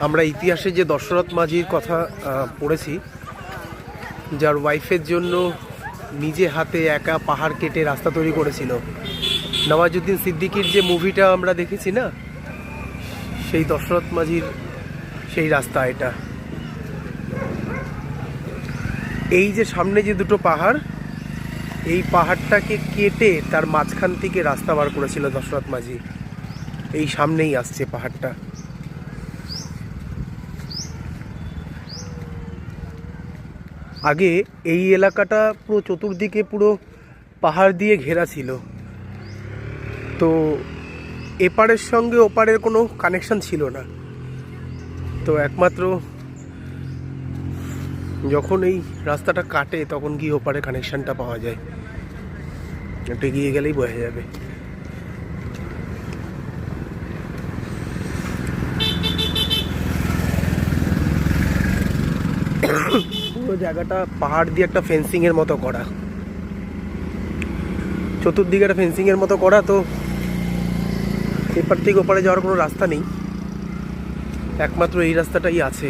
আমরা ইতিহাসে যে দশরথ মাঝির কথা পড়েছি, যার ওয়াইফের জন্য নিজে হাতে একা পাহাড় কেটে রাস্তা তৈরি করেছিল, নওয়াজুদ্দিন সিদ্দিকীর যে মুভিটা আমরা দেখেছি না, সেই দশরথ মাঝির সেই রাস্তা এটা। এই যে সামনে যে দুটো পাহাড়, এই পাহাড়টাকে কেটে তার মাঝখান থেকে রাস্তা বার করেছিল দশরথ মাঝি। এই সামনেই আসছে পাহাড়টা। আগে এই এলাকাটা পুরো চতুর্দিকে পুরো পাহাড় দিয়ে ঘেরা ছিল, তো এপারের সঙ্গে ওপারের কোনো কানেকশন ছিল না। তো একমাত্র যখন এই রাস্তাটা কাটে তখন গিয়ে ওপারে কানেকশনটা পাওয়া যায়। এটা গিয়ে গেলেই বোঝা যাবে। পুরো জায়গাটা পাহাড় দিয়ে একটা ফেন্সিং এর মতো করা, চতুর্দিকে একটা ফেন্সিং এর মতো করা। তো এপার থেকে ওপারে যাওয়ার কোনো রাস্তা নেই, একমাত্র এই রাস্তাটাই আছে।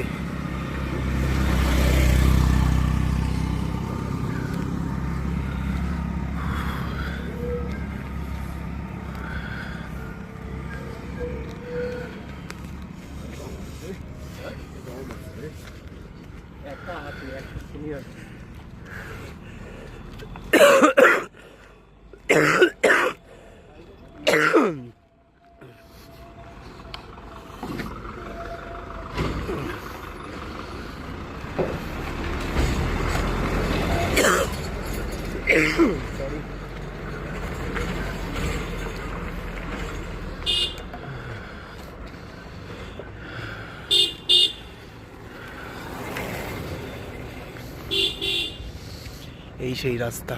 এই সেই রাস্তা।